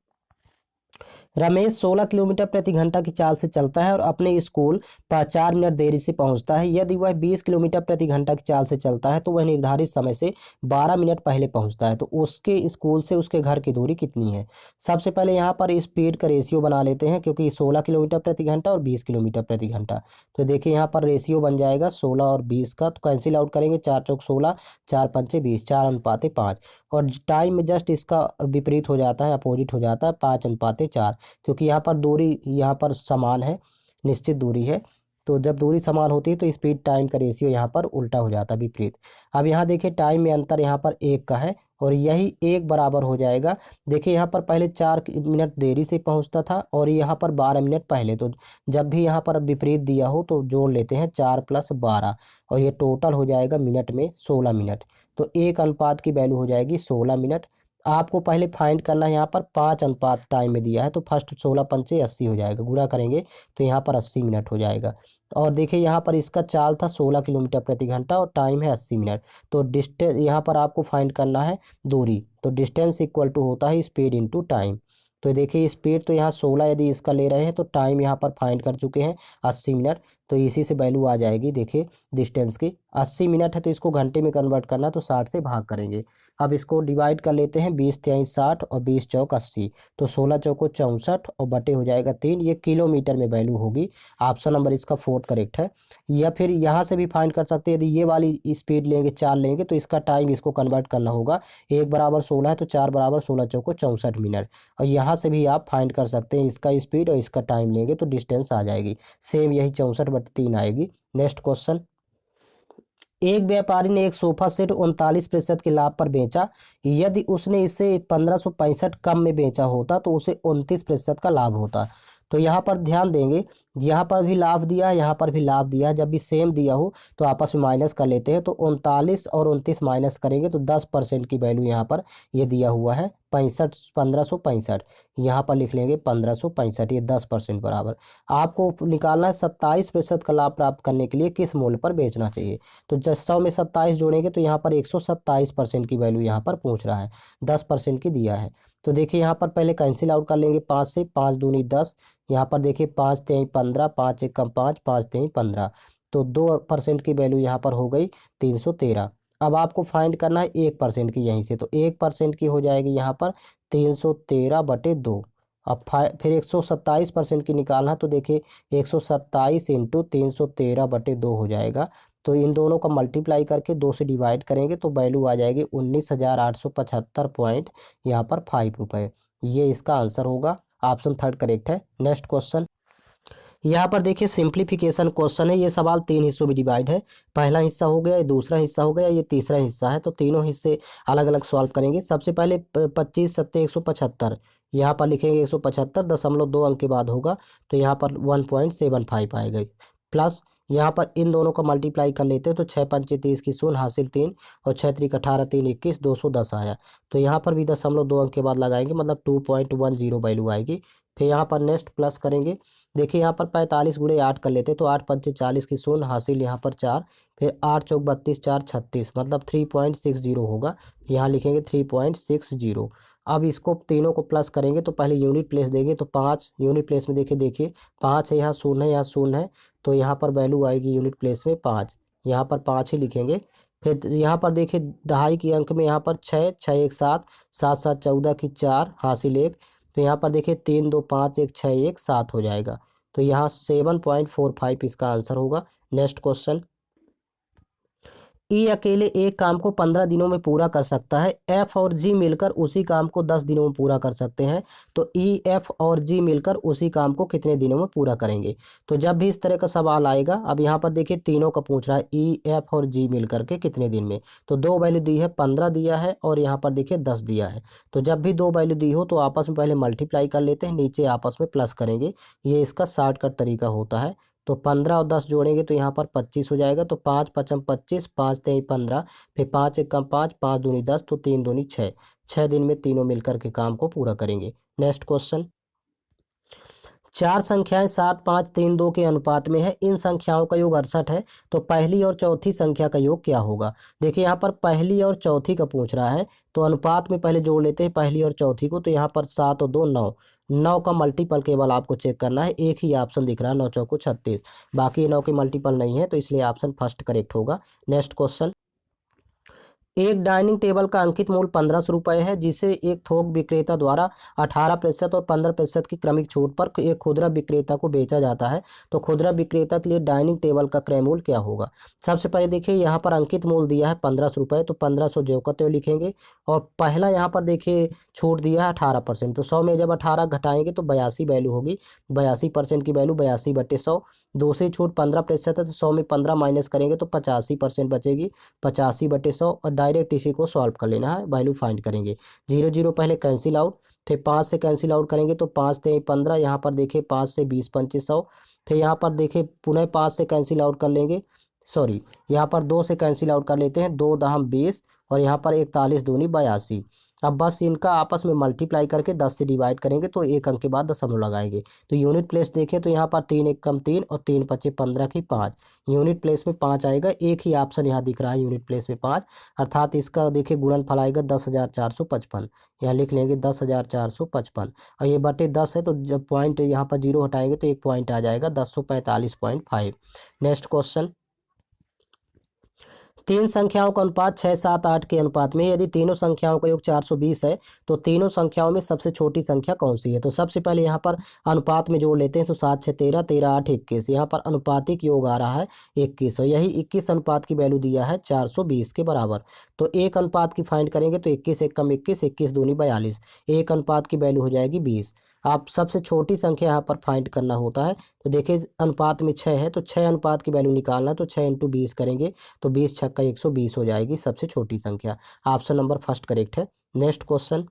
रमेश 16 किलोमीटर प्रति घंटा की चाल से चलता है और अपने स्कूल पर 4 मिनट देरी से पहुंचता है। यदि वह 20 किलोमीटर प्रति घंटा की चाल से चलता है तो वह निर्धारित समय से 12 मिनट पहले पहुंचता है, तो उसके स्कूल से उसके घर की दूरी कितनी है। सबसे पहले यहाँ पर स्पीड का रेशियो बना लेते हैं, क्योंकि 16 किलोमीटर प्रति घंटा और 20 किलोमीटर प्रति घंटा। तो देखिए यहाँ पर रेशियो बन जाएगा 16 और 20 का, तो कैंसिल आउट करेंगे, 4 चौक 16, 4 पंचे 20, 4:5। और टाइम में जस्ट इसका विपरीत हो जाता है, अपोजिट हो जाता है, 5:4, क्योंकि यहाँ पर दूरी यहाँ पर समान है, निश्चित दूरी है। तो जब दूरी समान होती है तो स्पीड टाइम का रेशियो यहाँ पर उल्टा हो जाता है, विपरीत। अब यहाँ देखिए टाइम में अंतर यहाँ पर 1 का है, और यही 1 बराबर हो जाएगा। देखिए यहाँ पर पहले 4 मिनट देरी से पहुँचता था और यहाँ पर 12 मिनट पहले। तो जब भी यहाँ पर विपरीत दिया हो तो जोड़ लेते हैं, 4 + 12, और ये टोटल हो जाएगा मिनट में 16 मिनट। तो 1 अनुपात की वैल्यू हो जाएगी 16 मिनट। आपको पहले फाइंड करना है, यहाँ पर 5 अनुपात टाइम में दिया है, तो फर्स्ट 16 पंचे 80 हो जाएगा, गुणा करेंगे तो यहाँ पर 80 मिनट हो जाएगा। और देखिए यहाँ पर इसका चाल था 16 किलोमीटर प्रति घंटा और टाइम है 80 मिनट। तो डिस्टेंस यहाँ पर आपको फाइंड करना है दूरी, तो डिस्टेंस इक्वल टू होता है स्पीड इंटू टाइम। तो देखिए स्पीड तो यहाँ 16 यदि इसका ले रहे हैं, तो टाइम यहाँ पर फाइंड कर चुके हैं 80 मिनट, तो इसी से वैल्यू आ जाएगी। देखिए डिस्टेंस की 80 मिनट है, तो इसको घंटे में कन्वर्ट करना, तो 60 से भाग करेंगे। अब इसको डिवाइड कर लेते हैं, 20 23 60 और 20 चौक 80, तो 16 चौको 64 और बटे हो जाएगा 3। ये किलोमीटर में वैल्यू होगी। ऑप्शन नंबर इसका फोर्थ करेक्ट है। या फिर यहाँ से भी फाइंड कर सकते हैं, यदि ये वाली स्पीड लेंगे, 4 लेंगे, तो इसका टाइम इसको कन्वर्ट करना होगा। 1 बराबर 16 है, तो 4 बराबर 16 चौको 64 मिनट। और यहाँ से भी आप फाइंड कर सकते हैं, इसका स्पीड और इसका टाइम लेंगे तो डिस्टेंस आ जाएगी सेम, यही 64/3 आएगी। नेक्स्ट क्वेश्चन, एक व्यापारी ने एक सोफा सेट 39% के लाभ पर बेचा। यदि उसने इसे 1565 कम में बेचा होता तो उसे 29% का लाभ होता। तो यहाँ पर ध्यान देंगे, यहाँ पर भी लाभ दिया है, यहाँ पर भी लाभ दिया है। जब भी सेम दिया हो तो आपस में माइनस कर लेते हैं, तो 39 और 29 माइनस करेंगे तो 10% की वैल्यू यहाँ पर ये दिया हुआ है, 1565। यहाँ पर लिख लेंगे 1565, ये 10% बराबर। आपको निकालना है 27% का लाभ प्राप्त करने के लिए किस मूल्य पर बेचना चाहिए। तो जब 100 में 27 जोड़ेंगे तो यहाँ पर 127% की वैल्यू यहाँ पर पूछ रहा है, 10% की दिया है। तो देखिए यहाँ पर पहले कैंसिल आउट कर लेंगे, 5 से, 5 दूनी 10, यहाँ पर देखिए 5 3 15, 5 1 5, 5 3 15, तो 2% की वैल्यू यहाँ पर हो गई 313। अब आपको फाइंड करना है 1% की यहीं से, तो 1% की हो जाएगी यहाँ पर 313/2। अब फिर 127% की निकालना, तो देखिए 127 इंटू 313/2 हो जाएगा। तो इन दोनों का मल्टीप्लाई करके 2 से डिवाइड करेंगे तो वैल्यू आ जाएगी 19,875 पॉइंट यहाँ पर 5 रुपये। ये इसका आंसर होगा। ऑप्शन थर्ड करेक्ट है। नेक्स्ट क्वेश्चन, यहाँ पर देखिए सिंप्लीफिकेशन क्वेश्चन है। ये सवाल 3 हिस्सों में डिवाइड है। पहला हिस्सा हो गया, ये दूसरा हिस्सा हो गया, ये तीसरा हिस्सा है। तो तीनों हिस्से अलग अलग सॉल्व करेंगे। सबसे पहले 25 सत्ते 175, यहाँ पर लिखेंगे 175.2 अंक के बाद होगा, तो यहाँ पर 1.75 आएगा। प्लस यहाँ पर इन दोनों का मल्टीप्लाई कर लेते हैं, तो 6 पंचे 30 की शून्य हासिल 3, और 6 3 18 3 21, 210 आया। तो यहाँ पर भी 0.2 अंक के बाद लगाएंगे, मतलब 2.10 वैल्यू आएगी। फिर यहाँ पर नेक्स्ट प्लस करेंगे। देखिए यहाँ पर 45 गुणे 8 कर लेते हैं, तो 8 पंचे 40 की शून्य हासिल यहाँ पर 4, फिर 8 चौक 32, 4 36, मतलब 3.60 होगा। यहाँ लिखेंगे 3.60। अब इसको तीनों को प्लस करेंगे, तो पहले यूनिट प्लेस देंगे, तो 5 यूनिट प्लेस में देखिए 5 है, यहाँ शून्य है, यहाँ शून्य है, तो यहाँ पर वैल्यू आएगी यूनिट प्लेस में 5, यहाँ पर 5 ही लिखेंगे। फिर यहाँ पर देखिए दहाई की अंक में यहाँ पर 6 6 1 7, 7 7 14 की 4 हासिल 1, तो यहाँ पर देखिए 3 2 5 1 6 1 7 हो जाएगा। तो यहाँ 7.45 इसका आंसर होगा। नेक्स्ट क्वेश्चन, ई अकेले एक काम को 15 दिनों में पूरा कर सकता है, एफ और जी मिलकर उसी काम को 10 दिनों में पूरा कर सकते हैं। तो ई, एफ और जी मिलकर उसी काम को कितने दिनों में पूरा करेंगे। तो जब भी इस तरह का सवाल आएगा, अब यहाँ पर देखिए तीनों का पूछ रहा है, ई, एफ और जी मिलकर के कितने दिन में। तो दो वैल्यू दी है, 15 दिया है और यहाँ पर देखिए 10 दिया है। तो जब भी दो वैल्यू दी हो तो आपस में पहले मल्टीप्लाई कर लेते हैं, नीचे आपस में प्लस करेंगे। ये इसका शॉर्टकट तरीका होता है। तो 15 और 10 जोड़ेंगे तो यहाँ पर 25 हो जाएगा। तो 5 पचम 25, 5 तेई 15, फिर 5 एकम 5, 5 दूनी 10, तो 3 दूनी 6। 6 दिन में तीनों मिलकर के काम को पूरा करेंगे। नेक्स्ट क्वेश्चन, चार संख्याएं 7, 5, 3, 2 के अनुपात में है, इन संख्याओं का योग 68 है। तो पहली और चौथी संख्या का योग क्या होगा। देखिए यहाँ पर पहली और चौथी का पूछ रहा है, तो अनुपात में पहले जोड़ लेते हैं पहली और चौथी को। तो यहाँ पर 7 और 2 9, 9 का मल्टीपल केवल आपको चेक करना है, एक ही ऑप्शन दिख रहा है 9 चौको 36, बाकी 9 के मल्टीपल नहीं है, तो इसलिए ऑप्शन फर्स्ट करेक्ट होगा। नेक्स्ट क्वेश्चन, एक डाइनिंग टेबल का अंकित मूल्य 1500 रुपये है, जिसे एक थोक विक्रेता द्वारा 18% और 15% की क्रमिक छूट पर एक खुदरा विक्रेता को बेचा जाता है। तो खुदरा विक्रेता के लिए डाइनिंग टेबल का क्रय मूल्य क्या होगा। सबसे पहले देखिए यहाँ पर अंकित मूल्य दिया है 1500 रुपये, तो 1500 ज्यों का त्यों लिखेंगे। और पहला यहाँ पर देखिए छूट दिया है 18%, तो 100 में जब 18 घटाएंगे तो 82 वैल्यू होगी, 82% की वैल्यू 82/100। दूसरी छूट 15% है, तो 100 में 15 माइनस करेंगे तो 85% बचेगी, 85/100। और डायरेक्ट इसी को सॉल्व कर लेना है, वैल्यू फाइंड करेंगे। 0 0 पहले कैंसिल आउट, फिर 5 से कैंसिल आउट करेंगे तो 5 से 15, यहाँ पर देखिए 5 से 20 2500। फिर यहाँ पर देखिए पुनः 5 से कैंसिल आउट कर लेंगे, सॉरी यहाँ पर 2 से कैंसिल आउट कर लेते हैं, 2 दहम 20 और यहाँ पर 41 दूनी 82। अब बस इनका आपस में मल्टीप्लाई करके 10 से डिवाइड करेंगे तो एक अंक के बाद दशमलव लगाएंगे। तो यूनिट प्लेस देखें तो यहाँ पर 3 एक कम 3 और 3 पचे 15 की 5, यूनिट प्लेस में 5 आएगा। एक ही ऑप्शन यहाँ दिख रहा है यूनिट प्लेस में 5, अर्थात इसका देखिए गुणनफल आएगा 10,455। यहाँ लिख लेंगे 10,455 और ये बटे 10 है, तो जब पॉइंट यहाँ पर 0 हटाएंगे तो एक पॉइंट आ जाएगा 1045.5। नेक्स्ट क्वेश्चन, तीन संख्याओं का अनुपात 6, 7, 8 के अनुपात में है। यदि तीनों संख्याओं का योग 420 है तो तीनों संख्याओं में सबसे छोटी संख्या कौन सी है। तो सबसे पहले यहाँ पर अनुपात में जोड़ लेते हैं, तो 7 6 13, 13 8 21, यहाँ पर अनुपातिक योग आ रहा है 21 और यही 21 अनुपात की वैल्यू दिया है 420 के बराबर। तो एक अनुपात की फाइंड करेंगे तो 21 एक कम 21, 21 दूनी 42, एक अनुपात की वैल्यू हो जाएगी 20। आप सबसे छोटी संख्या यहाँ पर फाइंड करना होता है। तो देखिए अनुपात में 6 है, तो 6 अनुपात की वैल्यू निकालना, तो 6 × 20 करेंगे तो 20 छक्का 120 हो जाएगी सबसे छोटी संख्या। ऑप्शन नंबर फर्स्ट करेक्ट है। नेक्स्ट क्वेश्चन,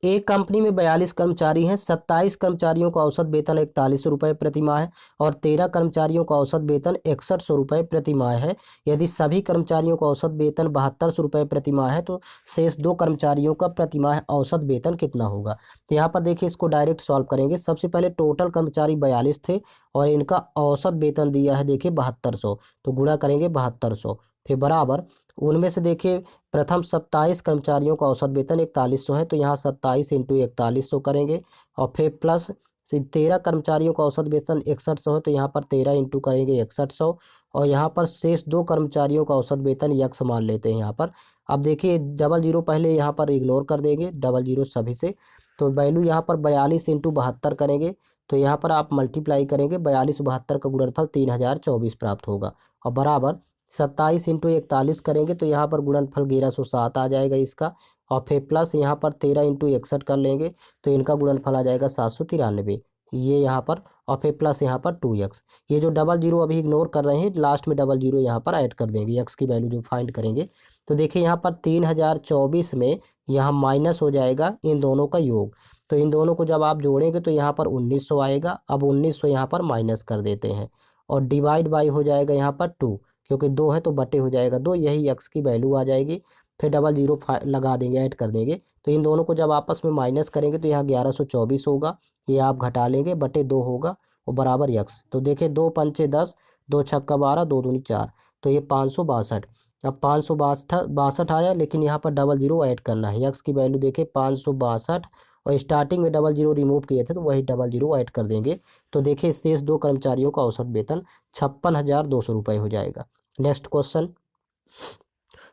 एक कंपनी में 42 कर्मचारी हैं, 27 कर्मचारियों का औसत वेतन 4100 रुपये प्रति माह है और 13 कर्मचारियों का औसत वेतन 6100 रुपये प्रति माह है। यदि सभी कर्मचारियों का औसत वेतन 7200 रुपये प्रति माह है तो शेष दो कर्मचारियों का प्रति माह औसत वेतन कितना होगा। तो यहाँ पर देखिए इसको डायरेक्ट सॉल्व करेंगे। सबसे पहले टोटल कर्मचारी 42 थे और इनका औसत वेतन दिया है देखिए 7200, तो गुणा करेंगे 7200, फिर बराबर उनमें से देखिए प्रथम 27 कर्मचारियों का औसत वेतन 4100 है, तो यहाँ 27 × 4100 करेंगे और फिर प्लस 13 कर्मचारियों का औसत वेतन 6100 है, तो यहाँ पर 13 इंटू करेंगे 6100 और यहाँ पर शेष दो कर्मचारियों का औसत वेतन यक्स मान लेते हैं यहाँ पर। अब देखिए डबल जीरो पहले यहाँ पर इग्नोर कर देंगे, डबल जीरो सभी से। तो वैल्यू यहाँ पर 42 × 72 करेंगे, तो यहाँ पर आप मल्टीप्लाई करेंगे 42 72 का गुणनफल 3024 प्राप्त होगा और बराबर 27 × 41 करेंगे तो यहाँ पर गुणनफल 1107 आ जाएगा इसका और फिर प्लस यहाँ पर 13 × 61 कर लेंगे तो इनका गुणनफल आ जाएगा 793, ये यहाँ पर और फिर प्लस यहाँ पर 2x। ये जो डबल जीरो अभी इग्नोर कर रहे हैं, लास्ट में डबल जीरो यहाँ पर ऐड कर देंगे x की वैल्यू जो फाइंड करेंगे। तो देखिए यहाँ पर 3024 में यहाँ माइनस हो जाएगा इन दोनों का योग, तो इन दोनों को जब आप जोड़ेंगे तो यहाँ पर 1900 आएगा। अब 1900 यहाँ पर माइनस कर देते हैं और डिवाइड बाई हो जाएगा यहाँ पर 2, क्योंकि 2 है तो बटे हो जाएगा 2, यही x की वैल्यू आ जाएगी। फिर डबल जीरो लगा देंगे, ऐड कर देंगे, तो इन दोनों को जब आपस में माइनस करेंगे तो यहाँ 1124 होगा, ये आप घटा लेंगे बटे 2 होगा और बराबर x। तो देखिए 2 पंचे 10, 2 छक्का 12, 2 दूनी 4, तो ये 562। अब 562 आया, लेकिन यहाँ पर डबल जीरो ऐड करना है। x की वैल्यू देखिए 562 और स्टार्टिंग में डबल जीरो रिमूव किए थे तो वही डबल जीरो ऐड कर देंगे। तो देखिए शेष दो कर्मचारियों का औसत वेतन 56,200 रुपये हो जाएगा। नेक्स्ट क्वेश्चन,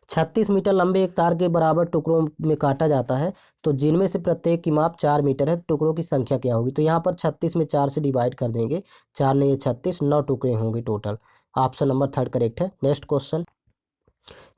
36 मीटर लंबे एक तार के बराबर टुकड़ों में काटा जाता है, तो जिनमें से प्रत्येक की माप 4 मीटर है, टुकड़ों की संख्या क्या होगी। तो यहाँ पर 36 में 4 से डिवाइड कर देंगे, 4 नहीं 36, 9 टुकड़े होंगे total. Option number third correct है। नेक्स्ट क्वेश्चन,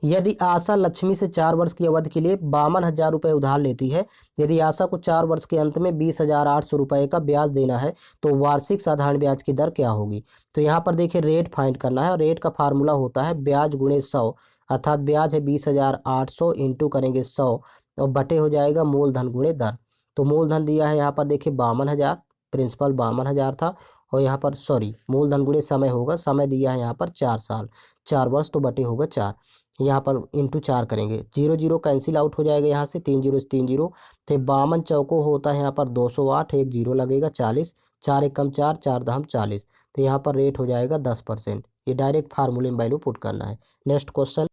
यदि आशा लक्ष्मी से 4 वर्ष की अवधि के लिए 52,000 रुपये उधार लेती है, यदि आशा को 4 वर्ष के अंत में 20,800 रुपये का ब्याज देना है तो वार्षिक साधारण ब्याज की दर क्या होगी। तो यहाँ पर देखिए रेट फाइंड करना है और रेट का फार्मूला होता है ब्याज गुणे 100, अर्थात ब्याज है 20,800 इंटू करेंगे 100 और बटे हो जाएगा मूलधन गुणे दर। तो मूलधन दिया है यहाँ पर देखिए 52,000, प्रिंसिपल 52,000 था, और यहाँ पर सॉरी मूलधन गुणे समय होगा, समय दिया है यहाँ पर 4 साल, 4 वर्ष, तो बटे होगा 4, यहाँ पर इंटू 4 करेंगे, 0 0 कैंसिल आउट हो जाएगा यहाँ से, 3 0 से 3 0, फिर 52 चौको होता है यहाँ पर 208, एक जीरो लगेगा 40, 4 एकम 4, 4 दहम 40, तो यहाँ पर रेट हो जाएगा 10%। ये डायरेक्ट फार्मूले में वैल्यू पुट करना है। नेक्स्ट क्वेश्चन,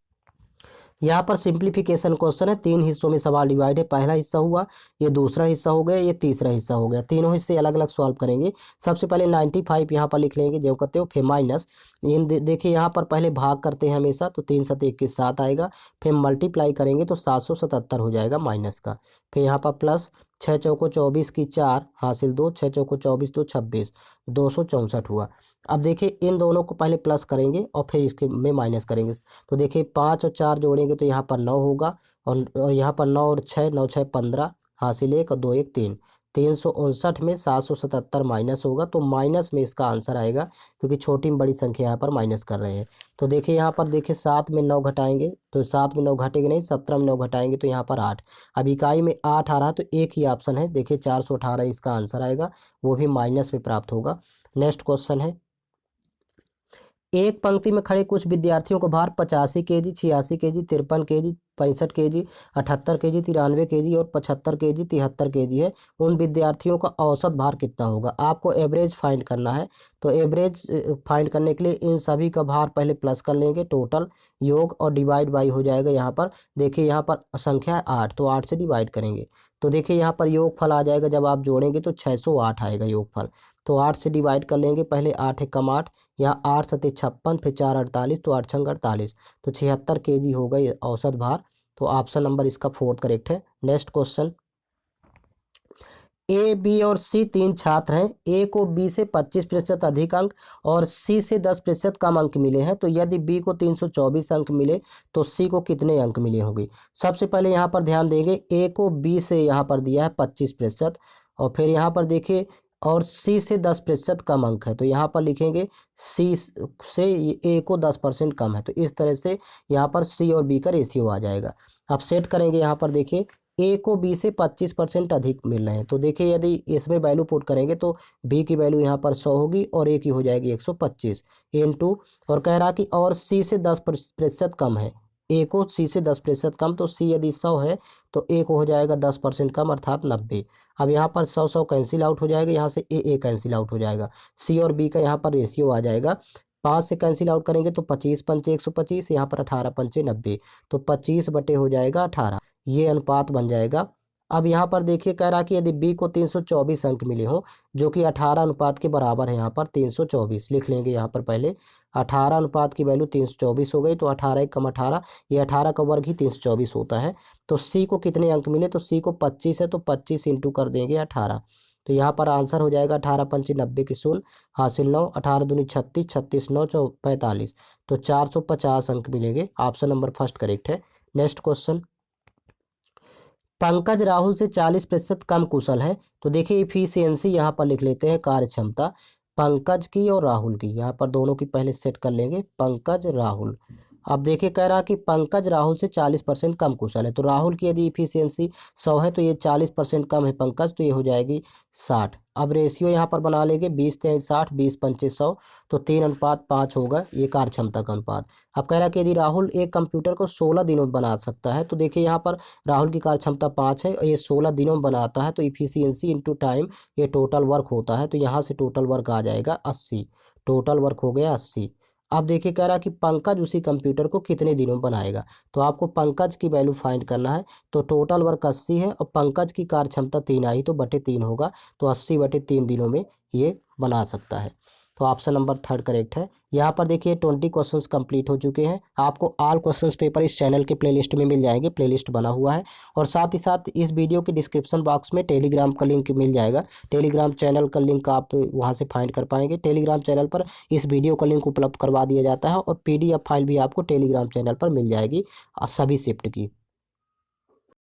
यहाँ पर सिंप्लीफिकेशन क्वेश्चन है, 3 हिस्सों में सवाल डिवाइड है, पहला हिस्सा हुआ, ये दूसरा हिस्सा हो गया, ये तीसरा हिस्सा हो गया, तीनों हिस्से अलग अलग सॉल्व करेंगे। सबसे पहले 95 यहाँ पर लिख लेंगे जो करते हो, फिर माइनस इन देखिए यहाँ पर पहले भाग करते हैं हमेशा, तो 3 7 21 7 आएगा, फिर मल्टीप्लाई करेंगे तो 777 हो जाएगा माइनस का, फिर यहाँ पर प्लस 6 चौको 24 की 4 हासिल 2, 6 चौको 24 2 26, 264 हुआ। अब देखिए इन दोनों को पहले प्लस करेंगे और फिर इसके में माइनस करेंगे, तो देखिए 5 और 4 जोड़ेंगे तो यहाँ पर 9 होगा, और यहाँ पर 9 और 6, 9 6 15 हासिल 1 और 2 1 3, 359 में 777 माइनस होगा, तो माइनस में इसका आंसर आएगा, क्योंकि छोटी में बड़ी संख्या यहाँ पर माइनस कर रहे हैं। तो देखिए यहाँ पर देखिए 7 में 9 घटाएंगे तो 7 में 9 घटेंगे नहीं, 17 में 9 घटाएंगे तो यहाँ पर 8, अब इकाई में 8 आ रहा तो एक ही ऑप्शन है, देखिए 418 इसका आंसर आएगा, वो भी माइनस में प्राप्त होगा। नेक्स्ट क्वेश्चन है, एक पंक्ति में खड़े कुछ विद्यार्थियों का भार 85 KG, 86 KG, 53 KG, 65 KG, 78 KG, 93 KG और 75 केजी, 73 केजी है। उन विद्यार्थियों का औसत भार कितना होगा, आपको एवरेज फाइंड करना है। तो एवरेज फाइंड करने के लिए इन सभी का भार पहले प्लस कर लेंगे, टोटल योग और डिवाइड बाई हो जाएगा। यहाँ पर देखिए यहाँ पर संख्या है 8, तो 8 से डिवाइड करेंगे, तो देखिए यहाँ पर योगफल आ जाएगा, जब आप जोड़ेंगे तो 608 आएगा योगफल, तो 8 से डिवाइड कर लेंगे, पहले 8 एकम 8, यहाँ 8 सते 56, फिर 4 48, तो 8 छंग 48, तो 76 केजी हो गई औसत भार, तो ऑप्शन नंबर इसका फोर्थ करेक्ट है। नेक्स्ट क्वेश्चन, ए बी और सी 3 छात्र हैं, ए को बी से 25% अधिक अंक और सी से 10% कम अंक मिले हैं, तो यदि बी को 324 अंक मिले तो सी को कितने अंक मिले होंगे। सबसे पहले यहाँ पर ध्यान देंगे, ए को बी से यहाँ पर दिया है 25%, और फिर यहाँ पर देखिए और सी से 10% कम अंक है, तो यहाँ पर लिखेंगे सी से ए को 10% कम है, तो इस तरह से यहाँ पर सी और बी का रेशियो आ जाएगा। अब सेट करेंगे, यहाँ पर देखिए ए को बी से 25% अधिक मिल रहे हैं, तो देखिए यदि इसमें वैल्यू पुट करेंगे तो बी की वैल्यू यहाँ पर 100 होगी और ए की हो जाएगी 125 इंटू, और कह रहा कि और सी से 10% कम है, ए को सी से 10% कम, तो सी यदि 100 है तो ए को हो जाएगा 10% कम अर्थात 90। अब यहाँ पर 100 कैंसिल आउट हो जाएगा, यहाँ से ए कैंसिल आउट हो जाएगा, सी और बी का यहाँ पर रेशियो आ जाएगा, 5 से कैंसिल आउट करेंगे तो 25 पंचे 125, यहाँ पर 18 पंचे 90, तो 25 बटे हो जाएगा 18, ये अनुपात बन जाएगा। अब यहाँ पर देखिए कह रहा कि यदि बी को 324 अंक मिले हों, जो कि 18 अनुपात के बराबर है, यहाँ पर 324 लिख लेंगे, यहाँ पर पहले 18 अनुपात की वैल्यू 324 हो गई, तो 18 एक कम 18, ये 18 का वर्ग ही 324 होता है। तो सी को कितने अंक मिले, तो सी को 25 है, तो 25 इंटू कर देंगे 18, तो यहाँ पर आंसर हो जाएगा 18 पंचे 90 की शून्य हासिल 9, 18 दूनी 36, 36 9 45, तो 450 अंक मिलेंगे, ऑप्शन नंबर फर्स्ट करेक्ट है। नेक्स्ट क्वेश्चन, पंकज राहुल से 40% कम कुशल है, तो देखिए इफिशियंसी यहाँ पर लिख लेते हैं, कार्य क्षमता पंकज की और राहुल की, यहाँ पर दोनों की पहले सेट कर लेंगे, पंकज राहुल। अब देखिए कह रहा कि पंकज राहुल से 40% कम कुशल है, तो राहुल की यदि इफिशियंसी 100 है तो ये 40% कम है पंकज, तो ये हो जाएगी 60। अब रेशियो यहाँ पर बना लेंगे, 20 3 60, 20 पंचे 100, तो 3:5 होगा ये कार्य क्षमता का अनुपात। अब कह रहा कि यदि राहुल एक कंप्यूटर को 16 दिनों में बना सकता है, तो देखिए यहाँ पर राहुल की कार्य क्षमता 5 है और ये 16 दिनों में बनाता है, तो इफिशियंसी इंटू टाइम ये टोटल वर्क होता है, तो यहाँ से टोटल वर्क आ जाएगा 80, टोटल वर्क हो गया 80। अब देखिए कह रहा कि पंकज उसी कंप्यूटर को कितने दिनों में बनाएगा, तो आपको पंकज की वैल्यू फाइंड करना है, तो टोटल वर्क 80 है और पंकज की कार्य क्षमता 3 आई, तो बटे 3 होगा, तो 80 बटे 3 दिनों में ये बना सकता है। तो ऑप्शन नंबर 3 करेक्ट है। यहाँ पर देखिए 20 क्वेश्चंस कंप्लीट हो चुके हैं। आपको ऑल क्वेश्चंस पेपर इस चैनल के प्लेलिस्ट में मिल जाएंगे, प्लेलिस्ट बना हुआ है। और साथ ही साथ इस वीडियो के डिस्क्रिप्शन बॉक्स में टेलीग्राम का लिंक मिल जाएगा। टेलीग्राम चैनल का लिंक आप वहाँ से फाइंड कर पाएंगे। टेलीग्राम चैनल पर इस वीडियो का लिंक उपलब्ध करवा दिया जाता है और PDF फाइल भी आपको टेलीग्राम चैनल पर मिल जाएगी सभी शिफ्ट की।